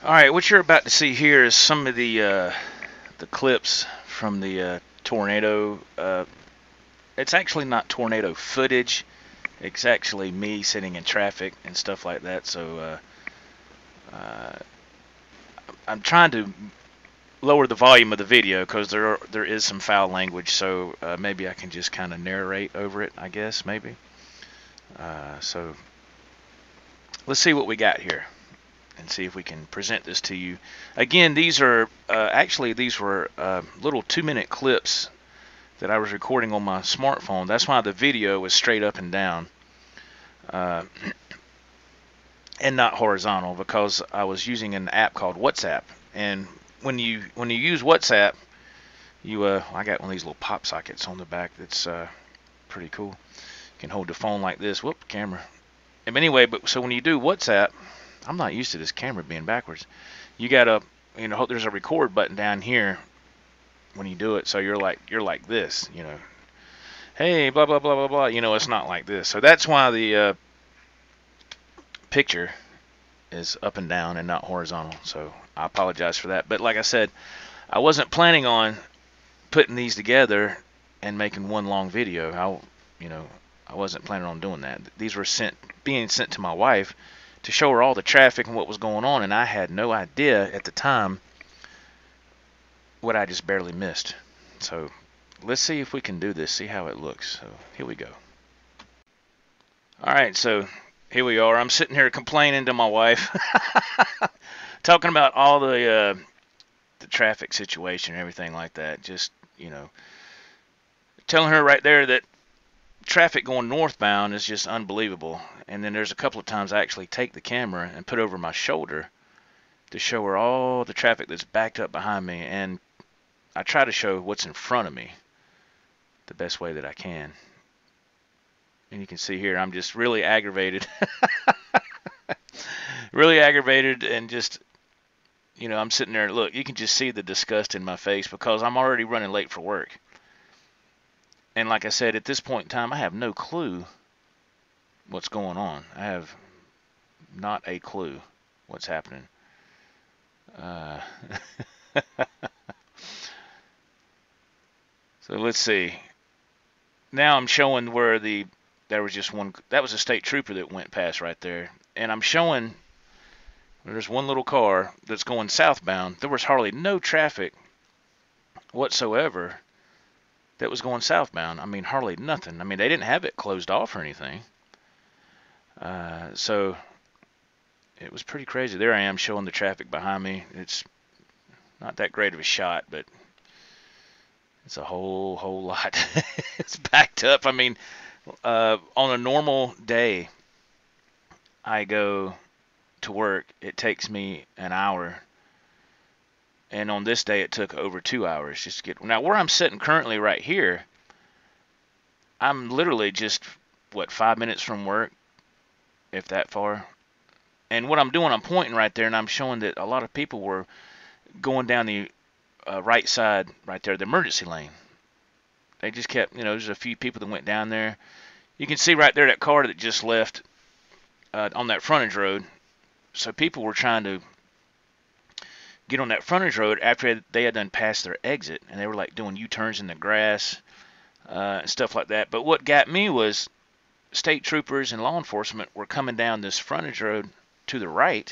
All right, what you're about to see here is some of the clips from the tornado. It's actually not tornado footage. It's actually me sitting in traffic and stuff like that. So uh, I'm trying to lower the volume of the video because there is some foul language. So maybe I can just kind of narrate over it. I guess maybe. So let's see what we got here and see if we can present this to you. Again, these are actually these were little 2-minute clips that I was recording on my smartphone. That's why the video was straight up and down uh, and not horizontal, because I was using an app called WhatsApp. And when you use WhatsApp, I got one of these little pop sockets on the back that's pretty cool. You can hold the phone like this. Whoop, camera. Anyway, but so when you do WhatsApp, I'm not used to this camera being backwards. You gotta, there's a record button down here when you do it, so you're like this, hey, blah blah blah blah blah. It's not like this. So that's why the picture is up and down and not horizontal. So I apologize for that. But like I said, I wasn't planning on putting these together and making one long video. I wasn't planning on doing that. These were being sent to my wife to show her all the traffic and what was going on, and I had no idea at the time what I just barely missed. So let's see if we can do this, see how it looks. So here we go. All right, so here we are. I'm sitting here complaining to my wife, talking about all the traffic situation and everything like that. Just telling her right there that traffic going northbound is just unbelievable. And then there's a couple of times I actually take the camera and put over my shoulder to show her all the traffic that's backed up behind me, and I try to show what's in front of me the best way that I can. And you can see here I'm just really aggravated. Really aggravated, and just I'm sitting there. Look, you can just see the disgust in my face because I'm already running late for work. And like I said, at this point in time, I have no clue what's going on. I have not a clue what's happening. Uh, so let's see. Now I'm showing where there was just one. That was a state trooper that went past right there. And I'm showing there's one little car that's going southbound. There was hardly no traffic whatsoever that was going southbound. I mean, hardly nothing. I mean, they didn't have it closed off or anything. So it was pretty crazy. There I am showing the traffic behind me. It's not that great of a shot, but it's a whole lot. It's backed up. I mean, on a normal day, I go to work. It takes me an hour. And on this day, it took over 2 hours just to get. Now, where I'm sitting currently right here, I'm literally just, 5 minutes from work, if that far. And what I'm doing, I'm pointing right there, and I'm showing that a lot of people were going down the right side right there, the emergency lane. They just kept, there's a few people that went down there. You can see right there that car that just left on that frontage road. So people were trying to get on that frontage road after they had done passed their exit, and they were like doing U-turns in the grass and stuff like that. But what got me was state troopers and law enforcement were coming down this frontage road to the right.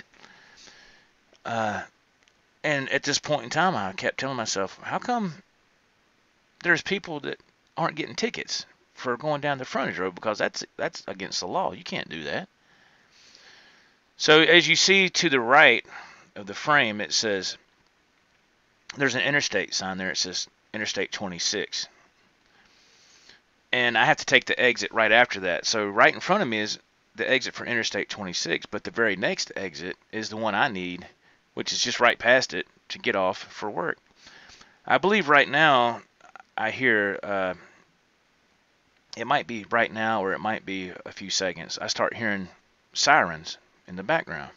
And at this point in time, I kept telling myself, how come there's people that aren't getting tickets for going down the frontage road? Because that's against the law. You can't do that. So as you see to the right of the frame, it says, there's an interstate sign there. It says Interstate 26. And I have to take the exit right after that. So right in front of me is the exit for Interstate 26, but the very next exit is the one I need, which is just right past it to get off for work. I believe right now I hear, it might be right now or it might be a few seconds, I start hearing sirens in the background.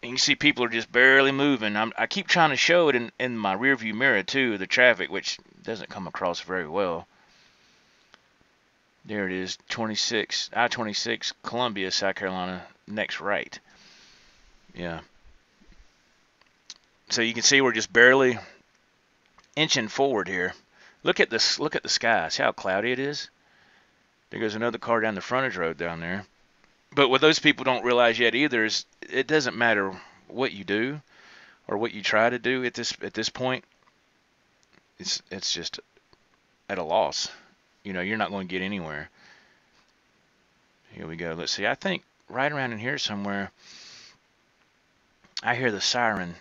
And you see people are just barely moving. I keep trying to show it in my rear view mirror too, the traffic, which doesn't come across very well. There it is, I-26, Columbia, South Carolina, next right. Yeah. So you can see we're just barely inching forward here. Look at this. Look at the sky. See how cloudy it is? There goes another car down the frontage road down there. But what those people don't realize yet either is it doesn't matter what you do or what you try to do at this point. It's just at a loss. You know, you're not going to get anywhere. Here we go. Let's see. I think right around in here somewhere, I hear the siren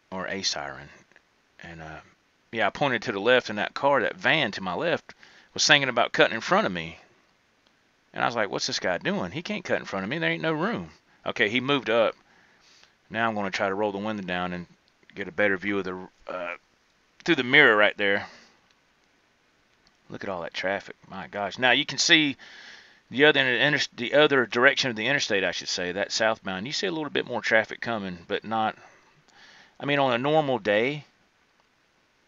or a siren. And yeah, I pointed to the left, and that car, that van to my left, was thinking about cutting in front of me. And I was like, what's this guy doing? He can't cut in front of me. There ain't no room. Okay, he moved up. Now I'm going to try to roll the window down and get a better view of the through the mirror right there. Look at all that traffic. My gosh. Now you can see the other direction of the interstate, I should say, that southbound. You see a little bit more traffic coming, but not. I mean, on a normal day,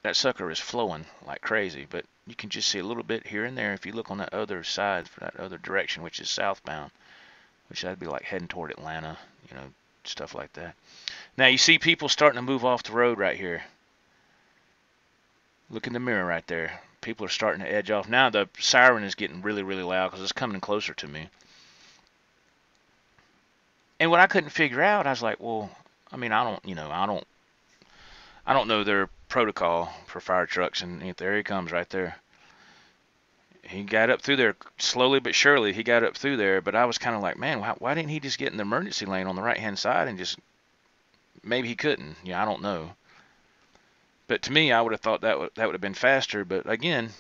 that sucker is flowing like crazy, but you can just see a little bit here and there if you look on that other side, for that other direction, which is southbound, which that'd be like heading toward Atlanta, you know, stuff like that. Now you see people starting to move off the road right here. Look in the mirror right there. People are starting to edge off. Now the siren is getting really, really loud because it's coming closer to me. And what I couldn't figure out, I was like, well, I mean, I don't know their protocol for fire trucks, and there he comes right there. He got up through there slowly but surely. He got up through there, but I was kind of like, man, why didn't he just get in the emergency lane on the right-hand side and just, maybe he couldn't. Yeah, I don't know. But to me, I would have thought that would have been faster. But again,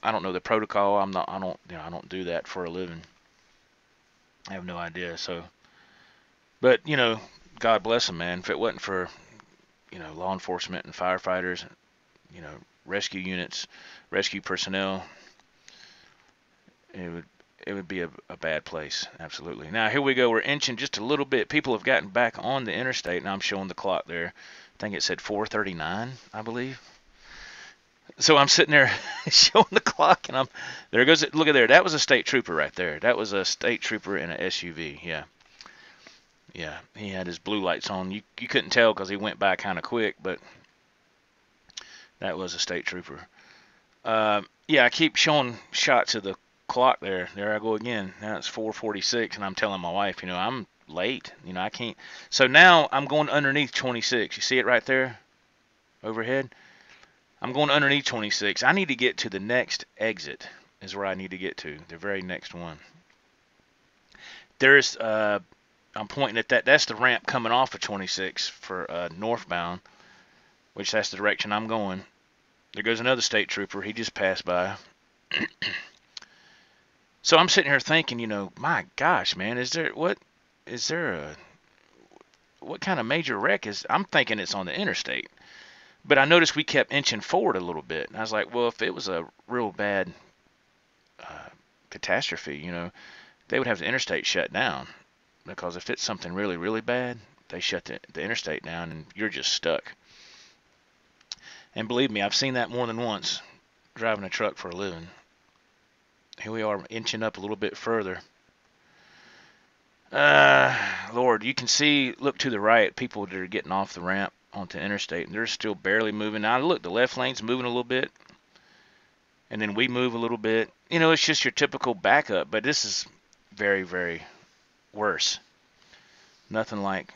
I don't know the protocol. I don't do that for a living. I have no idea. So, but God bless them, man. If it wasn't for law enforcement and firefighters, rescue units, rescue personnel, it would be a bad place. Absolutely. Now here we go. We're inching just a little bit. People have gotten back on the interstate, and I'm showing the clock there. I think it said 4:39, I believe. So I'm sitting there showing the clock, and there goes. Look at there. That was a state trooper right there. That was a state trooper in an SUV. Yeah. He had his blue lights on. You couldn't tell because he went by kind of quick, but that was a state trooper. Yeah, I keep showing shots of the clock there. There I go again. Now it's 4:46, and I'm telling my wife, I'm late. I can't. So now I'm going underneath 26. You see it right there overhead? I'm going underneath 26. I need to get to the next exit is where I need to get to, the very next one. There's I'm pointing at that. That's the ramp coming off of 26 for northbound, which that's the direction I'm going. There goes another state trooper. He just passed by. So I'm sitting here thinking, my gosh, man, what kind of major wreck is? I'm thinking it's on the interstate. But I noticed we kept inching forward a little bit. And I was like, well, if it was a real bad catastrophe, they would have the interstate shut down. Because if it's something really, really bad, they shut the interstate down and you're just stuck. And believe me, I've seen that more than once driving a truck for a living. Here we are inching up a little bit further. Lord, you can see, look to the right, people that are getting off the ramp onto the interstate, and they're still barely moving. Now, look, the left lane's moving a little bit, and then we move a little bit. It's just your typical backup, but this is very, very worse. Nothing like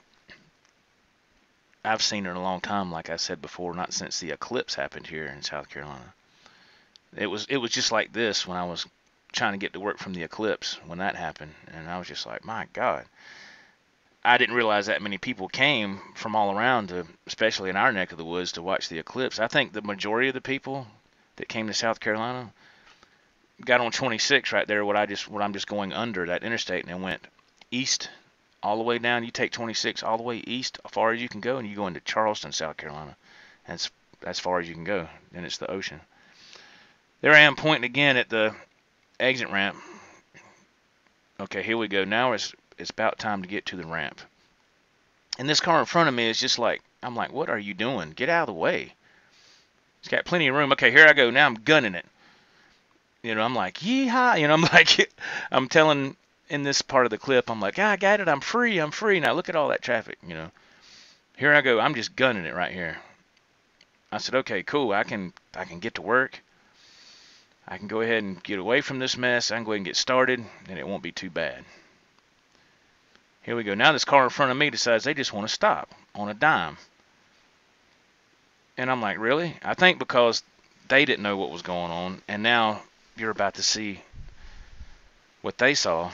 I've seen in a long time, like I said before, not since the eclipse happened here in South Carolina. It was just like this when I was trying to get to work from the eclipse when that happened, and I was just like, my God. I didn't realize that many people came from all around, especially in our neck of the woods, to watch the eclipse. I think the majority of the people that came to South Carolina got on 26 right there, what I'm just going under that interstate, and then went east all the way down. You take 26 all the way east, as far as you can go, and you go into Charleston, South Carolina. That's as far as you can go. Then it's the ocean. There I am pointing again at the exit ramp. Okay, here we go. Now it's about time to get to the ramp. And this car in front of me is just like, I'm like, what are you doing? Get out of the way. It's got plenty of room. Okay, here I go. Now I'm gunning it. I'm like, yeehaw. I'm like, I'm telling in this part of the clip, I'm like, I got it. I'm free. I'm free. Now look at all that traffic. Here I go. I'm just gunning it right here. I said, okay, cool. I can get to work. I can go ahead and get away from this mess. I can go ahead and get started, and it won't be too bad. Here we go. Now this car in front of me decides they just want to stop on a dime. And I'm like, really? I think because they didn't know what was going on, and now you're about to see what they saw.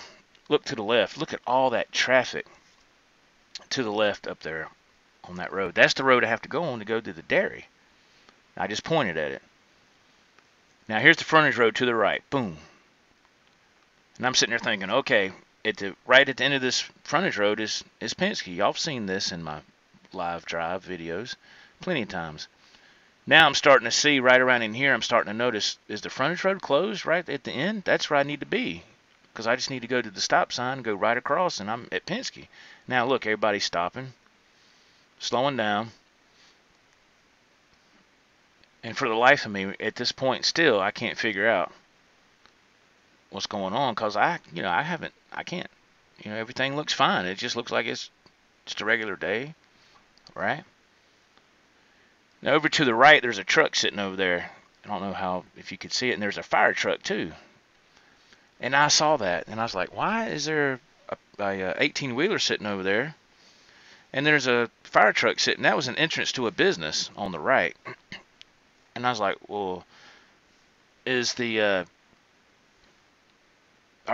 Look to the left. Look at all that traffic to the left up there on that road. That's the road I have to go on to go to the dairy. I just pointed at it. Now here's the frontage road to the right. Boom. And I'm sitting there thinking, okay, right at the end of this frontage road is Penske. Y'all have seen this in my live drive videos plenty of times. Now I'm starting to see right around in here, I'm starting to notice, is the frontage road closed right at the end? That's where I need to be, because I just need to go to the stop sign, go right across, and I'm at Penske. Now look, everybody's stopping, slowing down. And for the life of me, at this point still, I can't figure out what's going on, because I can't. Everything looks fine. It just looks like it's just a regular day, right? Now over to the right, there's a truck sitting over there. I don't know if you could see it, and there's a fire truck too. And I saw that, and I was like, why is there a 18-wheeler sitting over there? And there's a fire truck sitting. That was an entrance to a business on the right. And I was like, well, are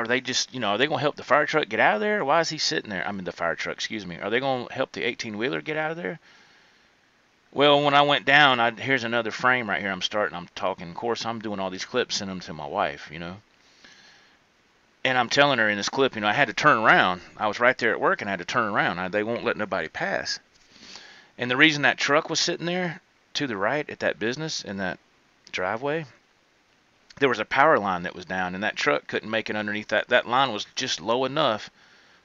they just, are they going to help the fire truck get out of there? Why is he sitting there? I mean, the fire truck, excuse me. Are they going to help the 18-wheeler get out of there? Well, when I went down, here's another frame right here. I'm talking. Of course, I'm doing all these clips, sending them to my wife, And I'm telling her in this clip, I had to turn around. I was right there at work and I had to turn around. They won't let nobody pass. And the reason that truck was sitting there to the right at that business in that driveway, there was a power line that was down, and that truck couldn't make it underneath that. That line was just low enough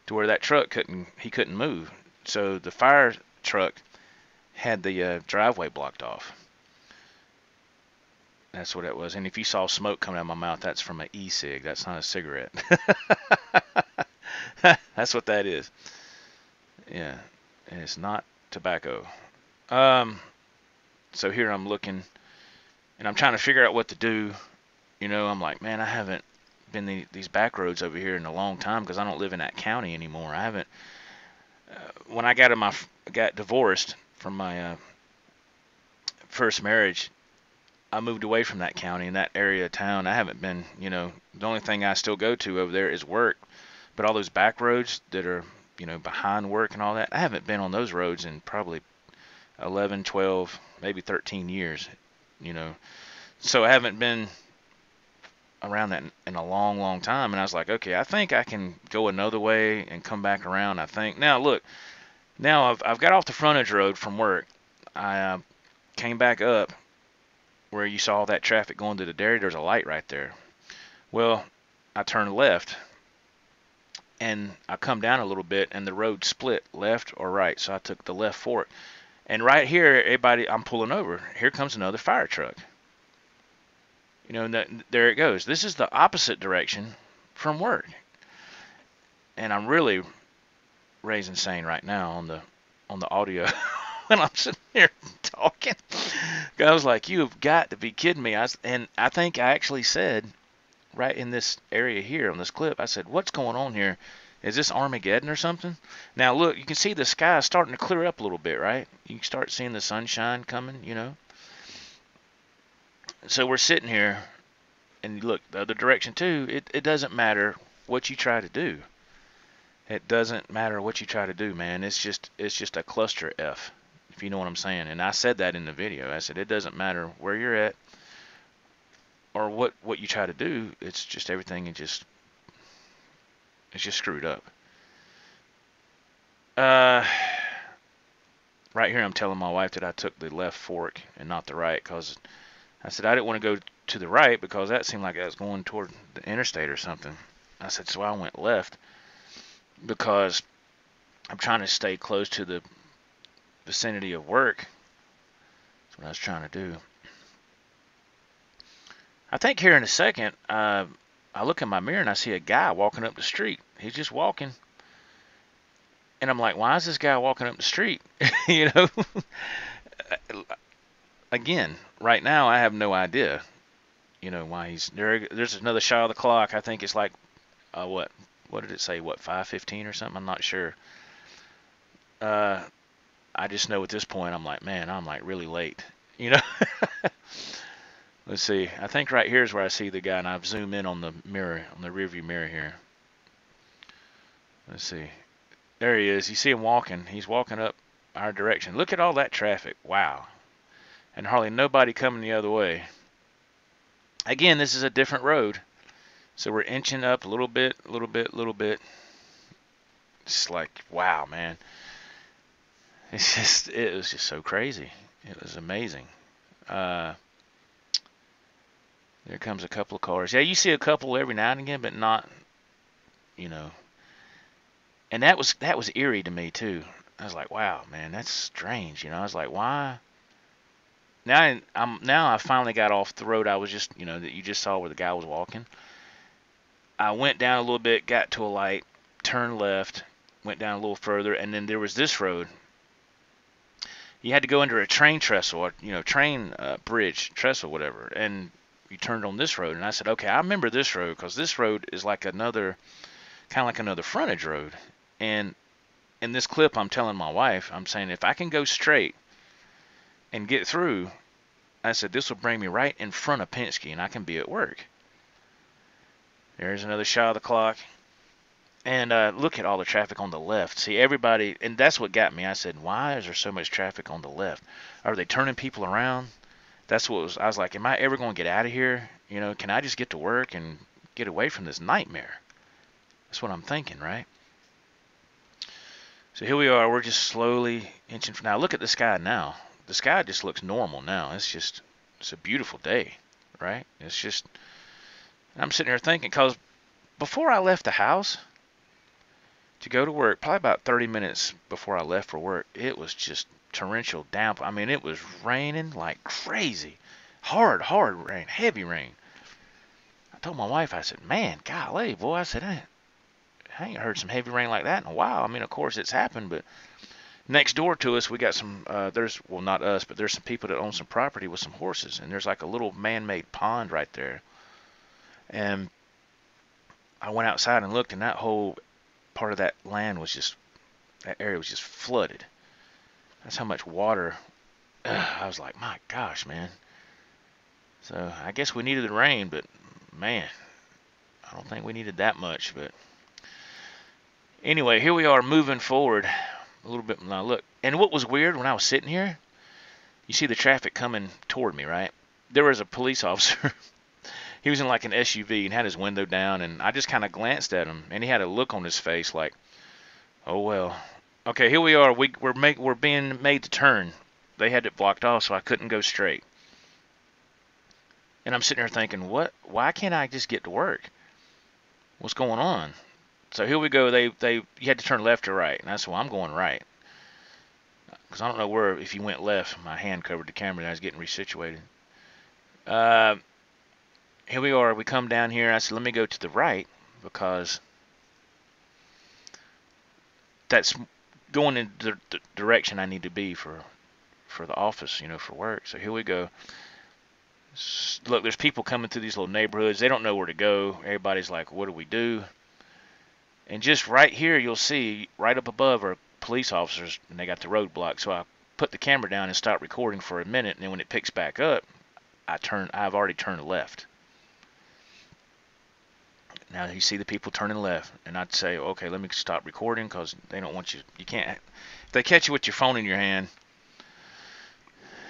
to where that truck couldn't move. So the fire truck had the driveway blocked off. That's what it was. And if you saw smoke coming out of my mouth, that's from an e-cig. That's not a cigarette. That's what that is. Yeah, and it's not tobacco. So here I'm looking, and I'm trying to figure out what to do. I'm like, man, I haven't been these back roads over here in a long time, because I don't live in that county anymore. I haven't. When I got divorced from my first marriage, I moved away from that county and that area of town. I haven't been, the only thing I still go to over there is work. But all those back roads that are, behind work and all that, I haven't been on those roads in probably 11, 12, maybe 13 years, So I haven't been around that in a long, long time. And I was like, okay, I think I can go another way and come back around, I think. Now, look, now I've got off the frontage road from work. I came back up where you saw that traffic going to the dairy. There's a light right there. Well, I turned left, and I come down a little bit, and the road split left or right. So I took the left fork. And right here, I'm pulling over. Here comes another fire truck. There it goes. This is the opposite direction from work. And I'm really raising sane right now on the audio when I'm sitting here talking. I was like, you have got to be kidding me. And I think I actually said right in this area here on this clip, I said, what's going on here? Is this Armageddon or something? Now look, you can see the sky starting to clear up a little bit, right? You can start seeing the sunshine coming, So we're sitting here, and look, the other direction too. It doesn't matter what you try to do. It doesn't matter what you try to do, man. It's just a cluster F, if you know what I'm saying. And I said that in the video. I said it doesn't matter where you're at or what you try to do. It's just everything it's just screwed up. Right here I'm telling my wife that I took the left fork and not the right, because I said I didn't want to go to the right because that seemed like I was going toward the interstate or something. I said, so I went left because I'm trying to stay close to the vicinity of work. That's what I was trying to do. I think here in a second, I look in my mirror and I see a guy walking up the street. He's just walking. And I'm like, why is this guy walking up the street? You know? Again, right now I have no idea, why he's there. There's another shot of the clock. I think it's like, what did it say? What, 5:15 or something? I'm not sure. Uh, I just know at this point I'm like, man, I'm like really late. You know? Let's see. I think right here is where I see the guy, and I've zoomed in on the mirror, on the rearview mirror here. Let's see. There he is. You see him walking. He's walking up our direction. Look at all that traffic. Wow. And hardly nobody coming the other way. Again, this is a different road. So we're inching up a little bit, a little bit, a little bit. It's like, wow, man. It was just so crazy. It was amazing. There comes a couple of cars. Yeah, you see a couple every now and again, but not, And that was eerie to me too. I was like, wow, man, that's strange. I was like, why? Now I finally got off the road I was just, that you just saw where the guy was walking. I went down a little bit, got to a light, turned left, went down a little further, and then there was this road. You had to go under a train trestle, train bridge, trestle, whatever, and you turned on this road. And I said, okay, I remember this road because this road is like kind of like another frontage road. And in this clip, I'm telling my wife, I'm saying, if I can go straight and get through, I said, this will bring me right in front of Penske, and I can be at work. There's another shot of the clock. And look at all the traffic on the left. See, everybody, and that's what got me. I said, why is there so much traffic on the left? Are they turning people around? That's what I was like, am I ever going to get out of here? Can I just get to work and get away from this nightmare? That's what I'm thinking, right? So here we are. We're just slowly inching. Now look at the sky now. The sky just looks normal now. It's a beautiful day, right? I'm sitting here thinking, because before I left the house to go to work, probably about 30 minutes before I left for work, it was just torrential downpour. I mean, it was raining like crazy. Hard rain, heavy rain. I told my wife, I said, man, golly, boy, I said, I ain't heard some heavy rain like that in a while. I mean, of course it's happened, but next door to us, we got some, not us, but there's some people that own some property with some horses, and there's like a little man-made pond right there. And I went outside and looked, and that whole part of that land that area was just flooded. That's how much water. I was like, my gosh, man. So I guess we needed the rain, but man, I don't think we needed that much. But anyway, here we are moving forward a little bit. Now look, and what was weird when I was sitting here, you see the traffic coming toward me, right? There was a police officer. He was in like an SUV and had his window down, and I just kind of glanced at him, and he had a look on his face like, oh well. Okay, here we are. We're being made to turn. They had it blocked off, so I couldn't go straight. And I'm sitting here thinking, what? Why can't I just get to work? What's going on? So here we go. You had to turn left or right, and that's why I'm going right. Because I don't know where, if you went left, my hand covered the camera, and I was getting resituated. Here we are. We come down here. I said, let me go to the right, because that's going in the direction I need to be for the office, for work. So here we go. Look, there's people coming through these little neighborhoods. They don't know where to go. Everybody's like, what do we do? And just right here, you'll see right up above are police officers, and they got the road blocked. So I put the camera down and stopped recording for a minute, and then when it picks back up, I've already turned left. Now you see the people turning left, and I'd say, okay, let me stop recording, because they don't want you. You can't. If they catch you with your phone in your hand,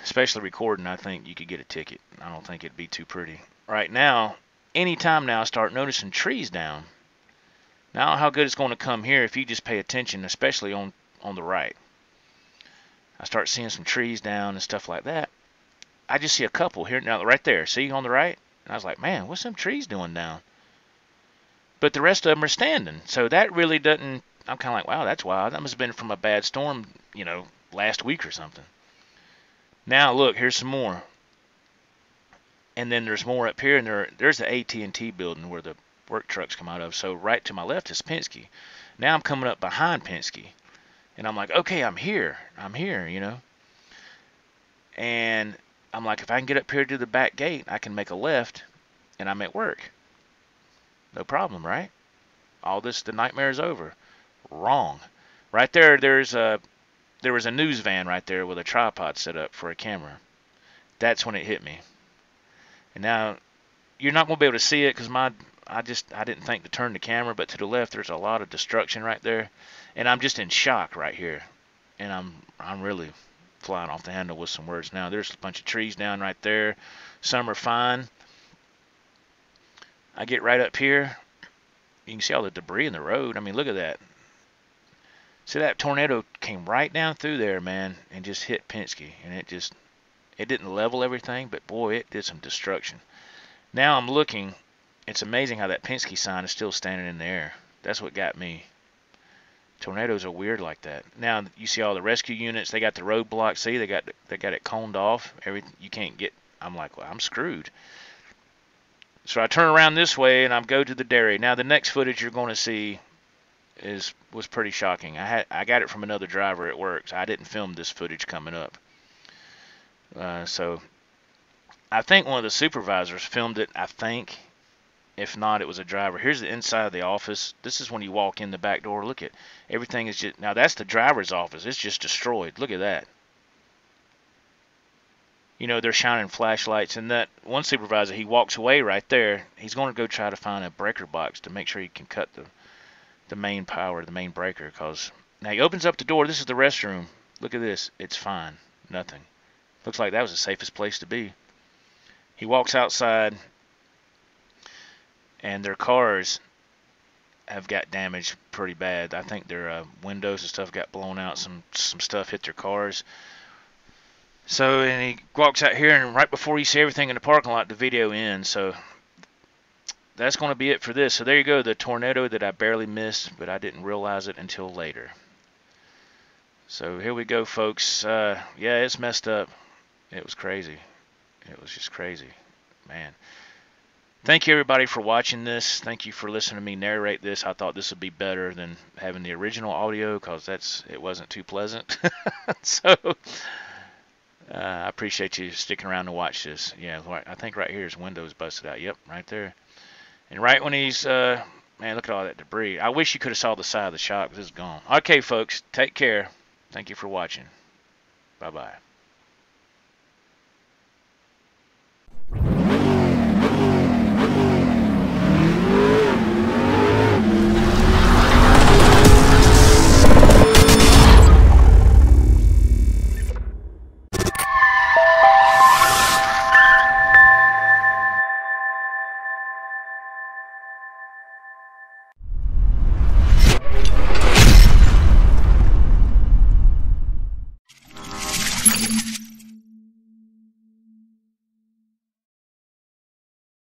especially recording, I think you could get a ticket. I don't think it'd be too pretty. Right now, anytime now, I start noticing trees down. Now, how good it's going to come here if you just pay attention, especially on the right. I start seeing some trees down and stuff like that. I just see a couple here now, right there. See on the right? And I was like, man, what's them trees doing down? But the rest of them are standing. So that really doesn't. I'm kind of like, wow, that's wild. That must have been from a bad storm, last week or something. Now look, here's some more. And then there's more up here, and there's the AT&T building where work trucks come out of. So right to my left is Penske. Now I'm coming up behind Penske, and I'm like, okay, I'm here, you know. And I'm like, if I can get up here to the back gate, I can make a left, and I'm at work. No problem, right? All this, the nightmare is over. Wrong. Right there, there was a news van right there with a tripod set up for a camera. That's when it hit me. And now you're not gonna be able to see it because I didn't think to turn the camera, but to the left there's a lot of destruction right there, and I'm just in shock right here, and I'm really flying off the handle with some words now. There's a bunch of trees down right there. Some are fine. I get right up here. You can see all the debris in the road. I mean, look at that. See, that tornado came right down through there, man, and just hit Penske, and it didn't level everything, but boy, it did some destruction. Now I'm looking. It's amazing how that Penske sign is still standing in the air. That's what got me. Tornadoes are weird like that. Now you see all the rescue units. They got the roadblock. See, they got it coned off. You can't get. I'm like, well, I'm screwed. So I turn around this way and I go to the dairy. Now the next footage you're going to see was pretty shocking. I got it from another driver at work. So I didn't film this footage coming up. So I think one of the supervisors filmed it. I think. If not, it was a driver. Here's the inside of the office. This is when you walk in the back door. Look at everything is just now. That's the driver's office. It's just destroyed. Look at that. You know, they're shining flashlights, and that one supervisor, he walks away right there. He's going to go try to find a breaker box to make sure he can cut the main power, the main breaker. Because now he opens up the door. This is the restroom. Look at this. It's fine. Nothing. Looks like that was the safest place to be. He walks outside. And their cars have got damaged pretty bad. I think their windows and stuff got blown out. Some stuff hit their cars. So, and he walks out here, and right before you see everything in the parking lot, the video ends. So that's going to be it for this. So there you go, the tornado that I barely missed, but I didn't realize it until later. So here we go, folks. Yeah, it's messed up. It was crazy. It was just crazy, man. Thank you, everybody, for watching this. Thank you for listening to me narrate this. I thought this would be better than having the original audio because it wasn't too pleasant. So I appreciate you sticking around to watch this. Yeah, I think right here his window's busted out. Yep, right there. And right when he's, man, look at all that debris. I wish you could have saw the side of the shop because it's gone. Okay, folks, take care. Thank you for watching. Bye-bye.